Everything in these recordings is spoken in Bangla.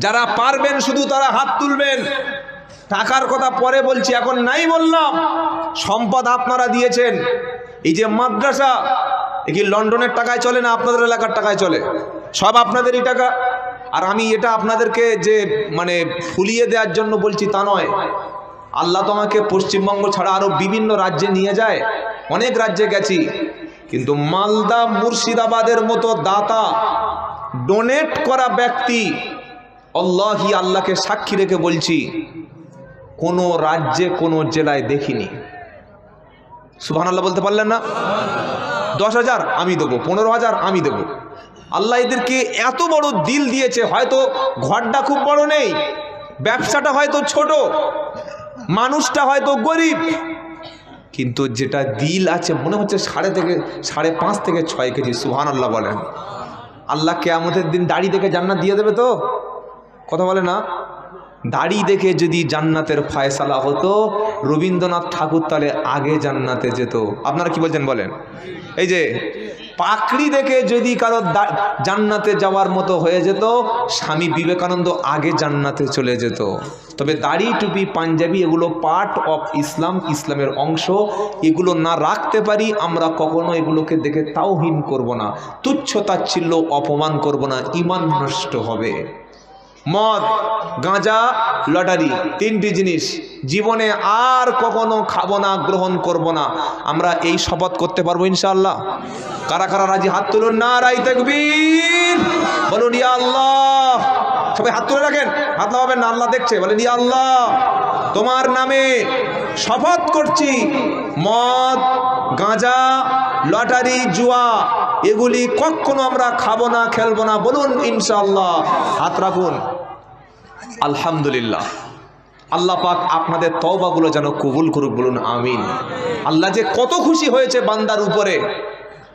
যারা পারবেন শুধু তারা হাত তুলবেন। টাকার কথা পরে বলছি, এখন নাই বললাম। সম্পদ আপনারা দিয়েছেন। এই যে মাদ্রাসা, এ কি লন্ডনের টাকায় চলে না আপনাদের এলাকার টাকায় চলে? সব আপনাদেরই টাকা। আর আমি এটা আপনাদেরকে যে মানে ফুলিয়ে দেওয়ার জন্য বলছি তা নয়। আল্লাহ তো আমাকে পশ্চিমবঙ্গ ছাড়া আরো বিভিন্ন রাজ্যে নিয়ে যায়, অনেক রাজ্যে গেছি, কিন্তু মালদা মুর্শিদাবাদের মতো দাতা ডোনেট করা ব্যক্তি আল্লাহি, আল্লাহকে সাক্ষী রেখে বলছি, কোনো রাজ্যে কোনো জেলায় দেখিনি। সুবহানাল্লাহ বলতে পারলেন না? 10,000 আমি দেবো, 15,000 আমি দেবো। আল্লাহ এদেরকে এত বড় দিল দিয়েছে। হয়তো ঘরটা খুব বড় নেই, ব্যবসাটা হয়তো ছোট, মানুষটা হয়তো গরিব, কিন্তু যেটা দিল আছে মনে হচ্ছে 5.5 থেকে 6 কেজি। সুবহানাল্লাহ বলেন। আল্লাহ কিয়ামতের দিন দাড়ি দেখে জান্নাত দিয়ে দেবে তো? কথা বলে না? দাড়ি দেখে যদি জান্নাতের ফয়সালা হতো, রবীন্দ্রনাথ ঠাকুর তাহলে আগে জান্নাতে যেত। আপনারা কি বলছেন বলেন? এই যে পাকড়ি দেখে যদি কারো জান্নাতে যাওয়ার মতো হয়ে যেত, স্বামী বিবেকানন্দ আগে জান্নাতে চলে যেত। তবে দাড়ি, টুপি, পাঞ্জাবি এগুলো পার্ট অফ ইসলাম, ইসলামের অংশ। এগুলো না রাখতে পারি আমরা কখনো এগুলোকে দেখে তাওহীন করব না, তুচ্ছ তাচ্ছিল্য অপমান করব না, ঈমান নষ্ট হবে। মদ, গাঁজা, লটারি, 3টি জিনিস জীবনে আর কখনো খাবো না, গ্রহণ করব না। আমরা এই শপথ করতে পারবো ইনশাআল্লাহ? কারা কারা রাজি? হাত তুলুন। নারায়ে তাকবীর, বলুন ইয়া আল্লাহ। সবাই হাত তুলে রাখেন, হাত লাগাবেন না, আল্লাহ দেখছে। বলেন ইয়া আল্লাহ, তোমার নামে শপথ করছি, মদ, গাঁজা, লটারি, জুয়া এগুলি কখনো আমরা খাবো না, খেলবো না। বলুন ইনশাআল্লাহ। হাত রাখুন। আলহামদুলিল্লাহ। আল্লাহ পাক আপনাদের তওবাগুলো যেন কবুল করুক। বলুন আমিন। আল্লাহ যে কত খুশি হয়েছে বান্দার উপরে।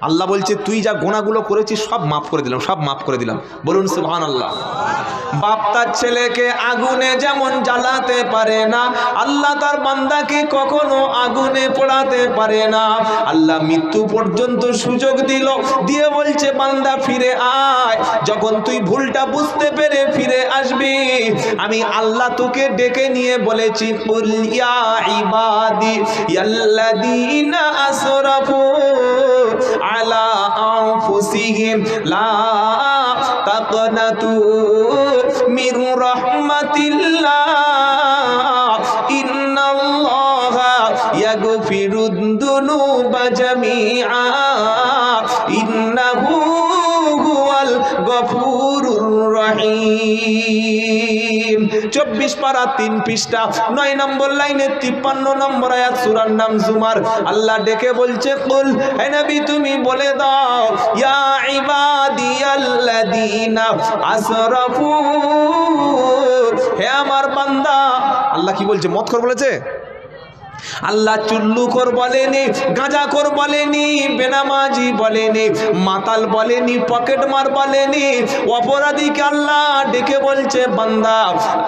আল্লাহ বলছে, তুই যা গুনাহগুলো করেছিস সব মাফ করে দিলাম, সব মাফ করে দিলাম। বলুন সুবহানাল্লাহ। বাপ তার ছেলেকে আগুনে যেমন জ্বালাতে পারে না, আল্লাহ তার বান্দাকে কখনো আগুনে পোড়াতে পারে না। আল্লাহ মৃত্যু পর্যন্ত সুযোগ দিল, দিয়ে বলছে, বান্দা ফিরে আয়। যখন তুই ভুলটা বুঝতে পেরে ফিরে আসবি, আমি আল্লাহ তোকে ডেকে নিয়ে বলেছি, কুল ইয়া ইবাদি ইয়াল্লাযীনা আসরাফু আলা আনফুসিহিম লা তাকনাতু মির রাহমাতিল্লাহ ইন্নাল্লাহা ইয়াগফিরুদ দুনুবা জামিআ ইন্নাহু হুয়াল গফুরুর রহিম। 24 পারা 3 পৃষ্ঠা 9 নম্বর লাইনে 53 নম্বর আয়াত, সূরার নাম জুমার। আল্লাহ ডেকে বলছে, কুল, হে নবী তুমি বলে দাও, ইয়া ইবাদিয়াল্লাযীনা আসরাফু, হে আমার বান্দা। আল্লাহ কি বলছে? মদখোর বলেছে? আল্লাহ চুল্লুখোর বলেনি, গাঁজাখোর বলেনি, বেনামাজি বলেনি, মাতাল বলেনি, পকেটমার বলেনি। অপরাধীকে আল্লাহ ডেকে বলছে, বান্দা,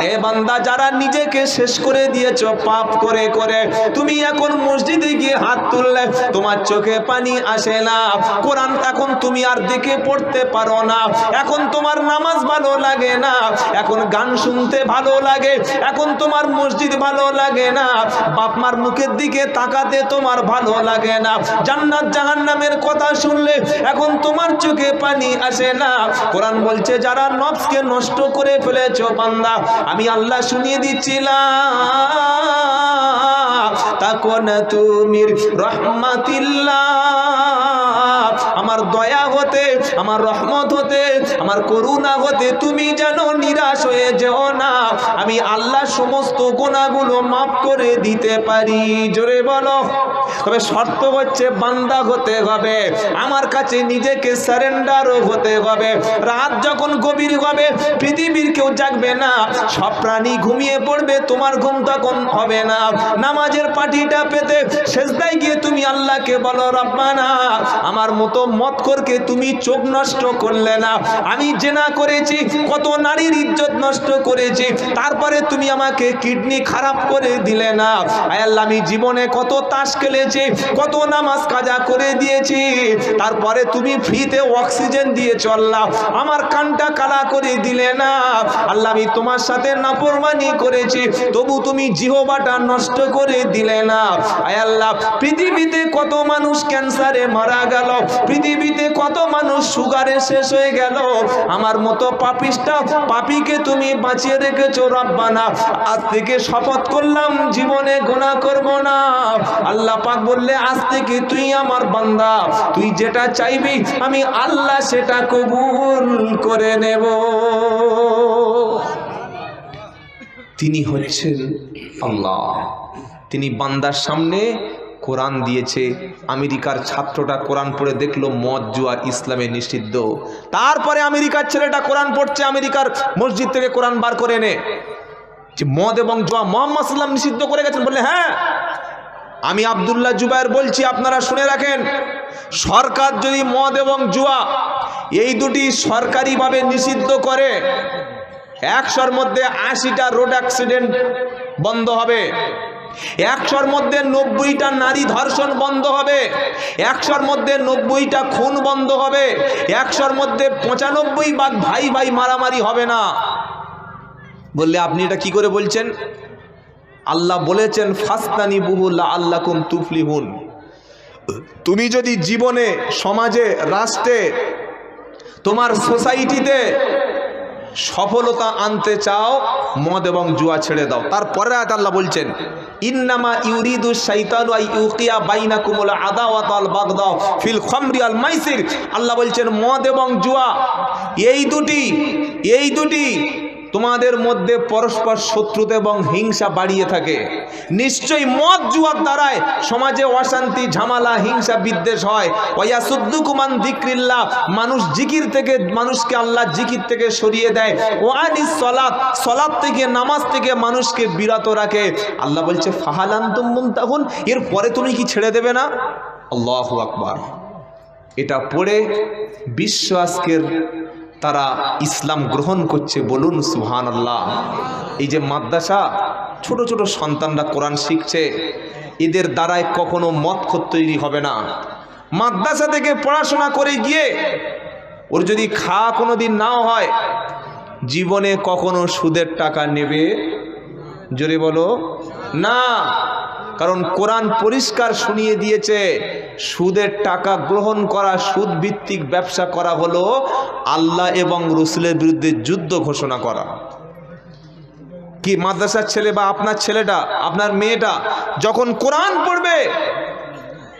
এ বান্দা, যারা নিজেকে শেষ করে দিয়েছো পাপ করে করে, তুমি এখন মসজিদে গিয়ে হাত তুললে তোমার চোখে পানি আসে না, কোরআন এখন তুমি আর দেখে পড়তে পারো না, এখন তোমার নামাজ ভালো লাগে না, এখন গান শুনতে ভালো লাগে, এখন তোমার মসজিদ ভালো লাগে না, বাপ মার মুখের দিকে তাকাতে তোমার ভালো লাগে না, জান্নাত জাহান্নামের কথা শুনলে এখন তোমার চোখে পানি আসে না। কোরআন বলছে, যারা নফসকে নষ্ট করে ফেলেছো বান্দা, আমি আল্লাহ শুনিয়ে দিচ্ছিলাম, তাকুনাতু মির রাহমাতিল্লাহ, আমার দয়া হতে, আমার রহমত হতে, আমার করুণা হতে তুমি যেন নিরাশ হয়ে যেও না। আমি আল্লাহ সমস্ত গুনাহগুলো মাফ করে দিতে পারি। জোরে বলো। তবে শর্ত হচ্ছে বান্দা হতে হবে, আমার কাছে নিজেকে সারেন্ডারও হতে হবে। রাত যখন গভীর হবে, পৃথিবীর কেউ জাগবে না, সব প্রাণী ঘুমিয়ে পড়বে, তোমার ঘুম তখন হবে না। নামাজের পাটিটা পেতে সেজদায় গিয়ে তুমি আল্লাহকে বলো, রব্বানা, আমার মতো মদখোরকে তুমি চোখ নষ্ট করলে না, আমি জেনা করেছি, কত নারীর ইজ্জত নষ্ট করেছি, তারপরে তুমি আমাকে কিডনি খারাপ করে দিলে না। আয় আল্লাহ, আমি জীবনে কত তাস খেলেছি, কত নামাজ কাজা করে দিয়েছি, তারপরে তুমি ফ্রিতে অক্সিজেন দিয়ে চললা, আমার কানটা কালা করে দিলে না। আল্লাহ আমি তোমার সাথে নাফরমানি করেছি, তবু তুমি জিহ্বাটা নষ্ট করে দিলে না। আয় আল্লাহ, পৃথিবীতে কত মানুষ ক্যান্সারে মারা গেল, পৃথিবীতে কত মানুষ সুগারে শেষ হয়ে গেল, আমার মতো পাপিষ্টা পাপীকে তুমি বাঁচিয়ে রেখেছো রব্বানা। আজ থেকে শপথ করলাম জীবনে গুনাহ করব না। আল্লাহ পাক বললে আজ থেকে তুই আমার বান্দা, তুই যেটা চাইবি আমি আল্লাহ সেটা কবুল করে নেব। তিনি হচ্ছেন আল্লাহ, তিনি বান্দার সামনে কোরআন দিয়েছে। আমেরিকার ছাত্রটা কোরআন পড়ে দেখলো মদ জুয়া ইসলামে নিষিদ্ধ, তারপরে আমেরিকার ছেলেটা কোরআন পড়ছে, আমেরিকার মসজিদ থেকে কোরআন বার করে এনে যে মদ এবং জুয়া মুহাম্মদ সাল্লাল্লাহু আলাইহি ওয়াসাল্লাম নিষিদ্ধ করে গেছেন। বললে হ্যাঁ, আমি আব্দুল্লাহ জুবায়ের বলছি, আপনারা শুনে রাখেন, সরকার যদি মদ এবং জুয়া এই দুটি সরকারিভাবে নিষিদ্ধ করে, 100-র মধ্যে 80টা রোড অ্যাক্সিডেন্ট বন্ধ হবে, 100-র মধ্যে 90টা নারী ধর্ষণ বন্ধ হবে, 100-র মধ্যে 90টা খুন বন্ধ হবে, 100-র মধ্যে 95 ভাই ভাই মারামারি হবে না। বললে আপনি এটা কি করে বলছেন? আল্লাহ বলেছেন ফাস্তানিবুহু লাআল্লাকুম তুফলিহুন। তুমি যদি জীবনে, সমাজে, রাষ্ট্রে, তোমার সোসাইটিতে সফলতা আনতে চাও, মদ এবং জুয়া ছেড়ে দাও। তারপরে আয়াত আল্লাহ বলছেন ইন্নামা ইউরিদু শাইতানু আই ইউকিয়া বাইনাকুমুল আদাওয়াতা ওয়াল বাগদা ফিল খামরি ওয়াল মাইসির। আল্লাহ বলছেন মদ এবং জুয়া এই দুটি তোমাদের মধ্যে পরস্পর শত্রুতা এবং হিংসা বাড়িয়ে থাকে। নিশ্চয়ই মদ জুয়ার দ্বারায় সমাজে অশান্তি, ঝামেলা, হিংসা, বিদ্বেষ হয়। ওয়ায়াসুদ্দুকুম আন যিকরিল্লাহ, মানুষ জিকির থেকে, মানুষকে আল্লাহ জিকির থেকে সরিয়ে দেয়। ওয়ানিস সালাত, সালাত থেকে, নামাজ থেকে মানুষকে বিরত রাখে। আল্লাহ বলছে ফাহাল আনতুম মুনতাহুন, এরপরে তুমি কি ছেড়ে দেবে না? আল্লাহু আকবার। এটা পড়ে বিশ্ব আজকের তারা ইসলাম গ্রহণ করছে, বলুন সুবহানাল্লাহ। এই যে মাদ্রাসা, ছোট ছোট সন্তানরা কোরআন শিখছে, এদের দ্বারায় কখনো মদখোর তৈরি হবে না। মাদ্রাসা থেকে পড়াশোনা করে গিয়ে ওর যদি খাওয়া কোনো দিন নাও হয়, জীবনে কখনো সুদের টাকা নেবে, জোরে বলো না। কারণ কোরআন পরিষ্কার শুনিয়ে দিয়েছে, সুদের টাকা গ্রহণ করা, সুদ ভিত্তিক ব্যবসা করা হলো আল্লাহ এবং রাসূলের বিরুদ্ধে যুদ্ধ ঘোষণা করা। কি মাদ্রাসার ছেলে বা আপনার ছেলেটা, আপনার মেয়েটা যখন কোরআন পড়বে,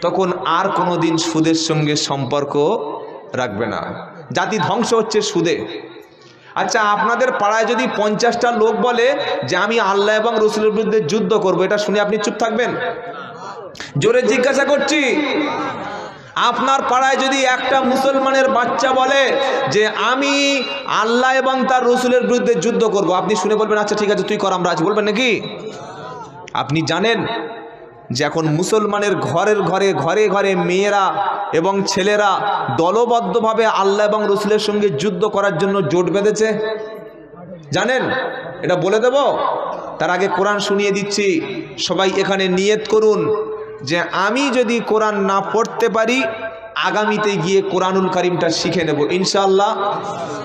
তখন আর কোনোদিন সুদের সঙ্গে সম্পর্ক রাখবে না। জাতি ধ্বংস হচ্ছে সুদে। আচ্ছা, আপনাদের পাড়ায় যদি 50টা লোক বলে যে আমি আল্লাহ এবং রাসূলের বিরুদ্ধে যুদ্ধ করব, এটা শুনে আপনি চুপ থাকবেন? জোরে জিজ্ঞাসা করছি, আপনার পাড়ায় যদি একটা মুসলমানের বাচ্চা বলে যে আমি আল্লাহ এবং তার রাসূলের বিরুদ্ধে যুদ্ধ করব, আপনি শুনে বলবেন আচ্ছা ঠিক আছে তুই কর, আমরা আজ, বলবেন নাকি? আপনি জানেন যে এখন মুসলমানের ঘরে ঘরে মেয়েরা এবং ছেলেরা দলবদ্ধভাবে আল্লাহ এবং রাসূলের সঙ্গে যুদ্ধ করার জন্য জোট বেঁধেছে? জানেন? এটা বলে দেব, তার আগে কোরআন শুনিয়ে দিচ্ছি। সবাই এখানে নিয়ত করুন যে আমি যদি কোরআন না পড়তে পারি, আগামীতে গিয়ে কোরআনুল কারীমটা শিখে নেব ইনশাআল্লাহ।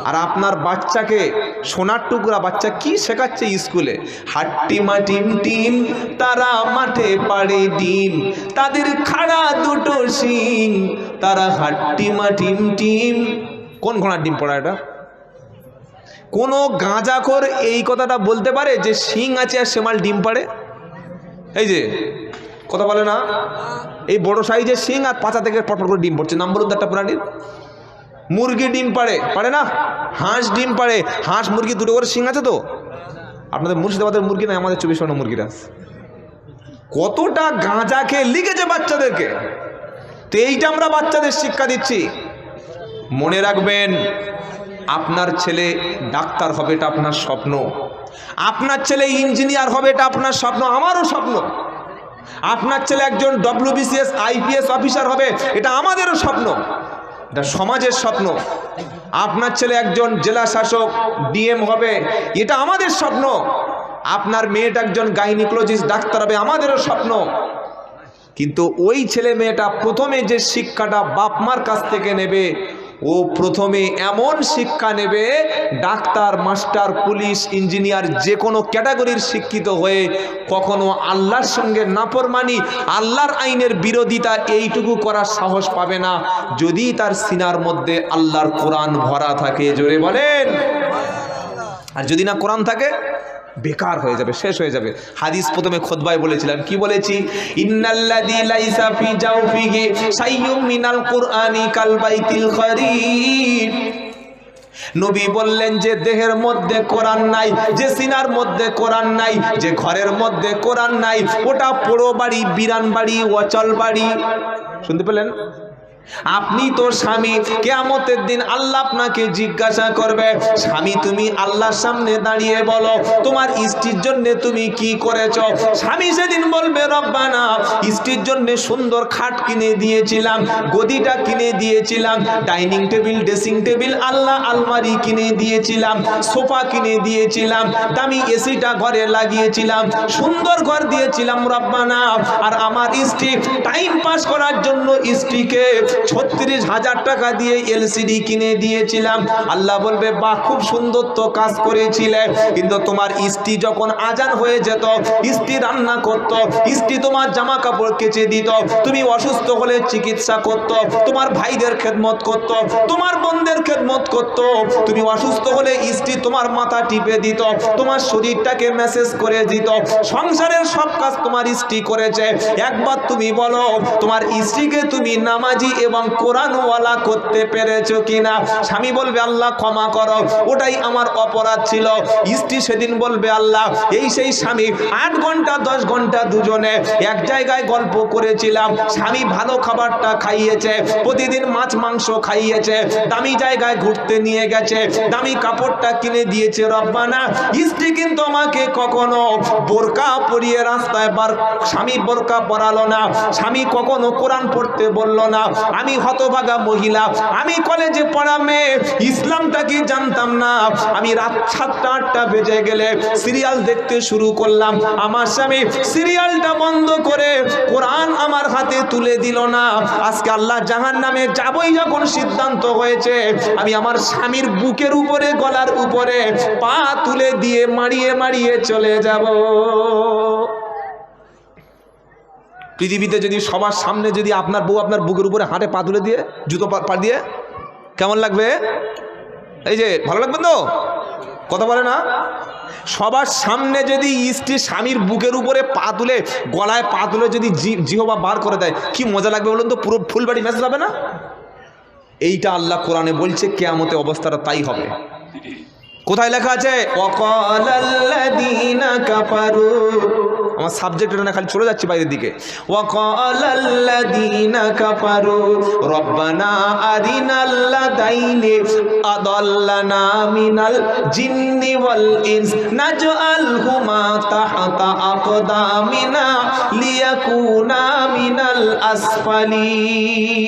আর আপনার বাচ্চাকে, সোনার টুকরা বাচ্চা কি শেখাচ্ছে স্কুলে? হাট্টিমা টিম টিম তারা মাঠে পাড়ে ডিম, তাদের খাড়া দুটো শিং, তারা হাট্টিমা টিম টিম। কোন ঘোড়ার ডিম পড়া এটা? কোনো গাঁজাখোর এই কথাটা বলতে পারে যে শিং আছে আর সেমাল ডিম পাড়ে? এই যে কথা বলে না, এই বড় সাইজের শিং আর পাছা থেকে পটপট করে ডিম পড়ছে। নাম বলুন একটা প্রাণীর। মুরগি ডিম পাড়ে না? হাঁস ডিম পাড়ে। হাঁস মুরগি দুটো করে শিং আছে তো? আপনাদের মুর্শিদাবাদের মুরগি নয়, আমাদের 24 পরগনার মুরগিরা। কতটা গাঁজা খেয়ে লিখেছে বাচ্চাদেরকে। তো এইটা আমরা বাচ্চাদের শিক্ষা দিচ্ছি। মনে রাখবেন, আপনার ছেলে ডাক্তার হবে, এটা আপনার স্বপ্ন। আপনার ছেলে ইঞ্জিনিয়ার হবে, এটা আপনার স্বপ্ন, আমারও স্বপ্ন। আপনার ছেলে একজন WBCS IPS অফিসার হবে, এটা আমাদেরও স্বপ্ন, এটা সমাজের স্বপ্ন। আপনার ছেলে একজন জেলা শাসক DM হবে, এটা আমাদের স্বপ্ন। আপনার মেয়েটা একজন গাইনিকোলজিস্ট ডাক্তার হবে, আমাদেরও স্বপ্ন। কিন্তু ওই ছেলে মেয়েটা প্রথমে যে শিক্ষাটা বাপ মার কাছ থেকে নেবে, ও প্রথমে এমন শিক্ষা নেবে, ডাক্তার, মাস্টার, পুলিশ, ইঞ্জিনিয়ার যে কোনো ক্যাটাগরির শিক্ষিত হয়ে কখনো আল্লাহর সঙ্গে নাফরমানি, আল্লাহর আইনের বিরোধিতা এইটুকু করার সাহস পাবে না যদি তার সিনার মধ্যে আল্লাহর কোরআন ভরা থাকে। জোরে বলেন। আর যদি না কোরআন থাকে বেকার হয়ে যাবে, শেষ হয়ে যাবে। হাদিস প্রথমে খুতবায় বলেছিলাম, কি বলেছি? ইন্নাল্লাযী লাইসা ফি জাওফিহি শাইয়ুম মিনাল কুরআনি কাল বাইতিল খরীব। নবী বললেন যে দেহের মধ্যে কোরআন নাই, যে সিনার মধ্যে কোরআন নাই, যে ঘরের মধ্যে কোরআন নাই, ওটা পোড়ো বাড়ি, বিরান বাড়ি, অচল বাড়ি। শুনতে পেলেন? আপনি তো স্বামী, কিয়ামতের দিন আল্লাহ আপনাকে জিজ্ঞাসা করবে, স্বামী তুমি আল্লাহর সামনে দাঁড়িয়ে বলো তোমার স্ত্রীর জন্য তুমি কি করেছো। স্বামী সেদিন বলবে, রব্বানা, স্ত্রীর জন্য সুন্দর খাট কিনে দিয়েছিলাম, গদিটা কিনে দিয়েছিলাম, ডাইনিং টেবিল, ড্রেসিং টেবিল, আল্লাহ আলমারি কিনে দিয়েছিলাম, সোফা কিনে দিয়েছিলাম, দামি এসিটা ঘরে লাগিয়েছিলাম, সুন্দর ঘর দিয়েছিলাম রব্বানা। আর আমার স্ত্রী টাইম পাস করার জন্য স্ত্রীকে 36,000 টাকা দিয়ে এলসিডি কিনে দিয়েছিলাম। আল্লাহ বলবে, বাহ, খুব সুন্দর তো কাজ করেছিলে, কিন্তু তোমার স্ত্রী যখন আজান হয়ে যেত, স্ত্রী রান্না করত, স্ত্রী তোমার জামা কাপড় কেচে দিত, তুমি অসুস্থ হলে চিকিৎসা করত, তোমার ভাইদের খেদমত করত, তোমার বোনদের খেদমত করত, তুমি অসুস্থ হলে স্ত্রী তোমার মাথা টিপে দিত, তোমার শরীরটাকে মেসেজ করে দিত, সংসারের সব কাজ তোমার স্ত্রী করেছে। একবার তুমি বলো তোমার স্ত্রীকে তুমি নামাজি এবং কোরআনওয়ালা করতে পেরেছো কিনা? স্বামী বলবে, আল্লাহ ক্ষমা করো, ওটাই আমার অপরাধ ছিল। স্ত্রী সেদিন বলবে, আল্লাহ, এই সেই স্বামী 8 ঘন্টা 10 ঘন্টা দুজনে এক জায়গায় গল্প করেছিলাম, স্বামী ভালো খাবারটা খাইয়েছে, প্রতিদিন মাছ মাংস খাইয়েছে, দামি জায়গায় ঘুরতে নিয়ে গেছে, দামি কাপড়টা কিনে দিয়েছে রব্বানা। স্ত্রী কিন্তু আমাকে কখনো বোরকা পরিয়ে রাস্তায় বার, স্বামী বোরকা পরালো না, স্বামী কখনো কোরআন পড়তে বললো না। আমি হতভাগা মহিলা, আমি কলেজে পড়া মেয়ে, ইসলামটা কি জানতাম না। আমি রাত 7টা 8টা বেজে গেলে সিরিয়াল দেখতে শুরু করলাম, আমার স্বামী সিরিয়ালটা বন্ধ করে কোরআন আমার হাতে তুলে দিল না। আজকে আল্লাহ জাহান্নামে যাবই যখন সিদ্ধান্ত হয়েছে, আমি আমার স্বামীর বুকের উপরে, গলার উপরে পা তুলে দিয়ে মারিয়ে মারিয়ে চলে যাব। পৃথিবীতে যদি সবার সামনে যদি আপনার বউ আপনার বুকের উপরে হাঁটে পা তুলে দিয়ে, জুতো পা দিয়ে, কেমন লাগবে? এই যে ভালো লাগবে তো? কথা বলে না? সবার সামনে যদি স্ত্রী স্বামীর বুকের উপরে পা তুলে, গলায় পা তুলে যদি জিহবা বার করে দেয়, কি মজা লাগবে বলুন তো? পুরো ফুলবাড়ি মেসে যাবে না? এইটা আল্লাহ কোরআনে বলছে, কিয়ামতে অবস্থাটা তাই হবে। কোথায় লেখা আছে? ওয়াকালাল্লাযীনা কাফারু, আমার সাবজেক্ট এটা না, খালি চলে যাচ্ছে বাইরের দিকে। ওয়াকালাল্লাযীনা কাফারু রব্বানা আরিনাল্লাযাইনি আদাল্লানা মিনাল জিন্নি ওয়াল ইনস নাজআলহুমা তাহতা আকদামিনা লিয়াকুনা মিনাল আসফালিন।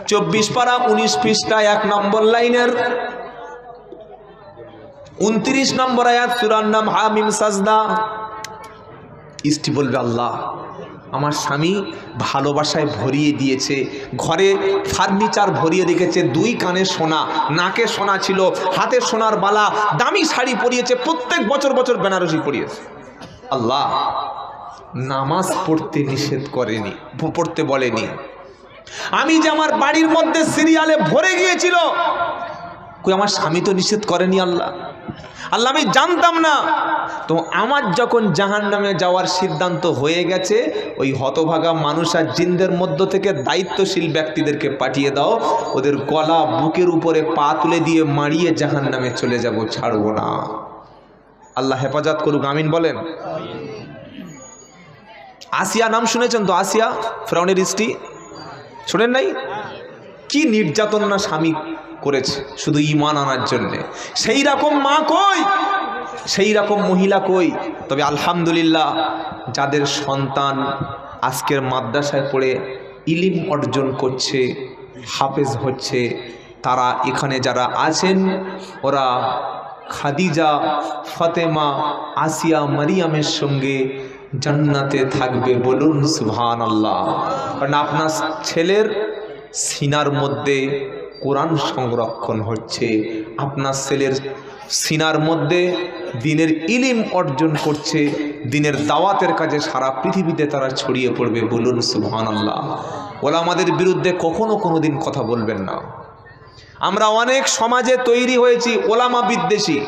24 পারা 19 পৃষ্ঠা 1 নম্বর লাইনের 29 নম্বর আয়াত, সূরার নাম হামিম সাজদা। স্ত্রী বলবে, আল্লাহ, আমার স্বামী ভালোবাসায় ভরিয়ে দিয়েছে, ঘরে ফার্নিচার ভরিয়ে রেখেছে, 2 কানে সোনা, নাকে সোনা ছিল, হাতে সোনার বালা, দামি শাড়ি পরিয়েছে, প্রত্যেক বছর বছর বেনারসি পরিয়েছে। আল্লাহ নামাজ পড়তে নিষেধ করেনি, পড়তে বলেনি। আমি যে আমার বাড়ির মধ্যে সিরিয়ালে ভরে গিয়েছিল, কই আমার স্বামী তো নিষেধ করেনি। আল্লাহ, আল্লাহ আমি জানতাম না। তো আমার যখন জাহান্নামে যাওয়ার সিদ্ধান্ত হয়ে গেছে, ওই হতভাগা মানুষ আর জিনদের মধ্য থেকে দায়িত্বশীল ব্যক্তিদেরকে পাঠিয়ে দাও, ওদের গলা বুকের উপরে পা তুলে দিয়ে মারিয়ে জাহান্নামে চলে যাব, ছাড়বো না। আল্লাহ হেফাজত করুক, আমিন বলেন। আসিয়া নাম শুনেছেন তো? আসিয়া ফিরআউনের স্ত্রী, শোনেন নাই? কি নির্যাতন না স্বামী করেছে শুধু ঈমান আনার জন্য। সেই রকম মা কই, সেই রকম মহিলা কই? তবে আলহামদুলিল্লাহ, যাদের সন্তান আজকের মাদ্রাসায় পড়ে ইলম অর্জন করছে, হাফেজ হচ্ছে, তারা এখানে যারা আছেন, ওরা খাদিজা, ফাতেমা, আসিয়া, মারিয়ামের সঙ্গে জান্নাতে থাকবে। বলুন সুবহানাল্লাহ। কারণ আপনার ছেলের সিনার মধ্যে কোরআন সংরক্ষণ হচ্ছে, আপনার ছেলের সিনার মধ্যে দিনের ইলম অর্জন করছে, দিনের দাওয়াতের কাজে সারা পৃথিবীতে তারা ছড়িয়ে পড়বে। বলুন সুবহানাল্লাহ। ওলামাদের বিরুদ্ধে কখনো কোনোদিন কথা বলবেন না। আমরা অনেক সমাজে তৈরি হয়েছি ওলামা বিদ্বেষী।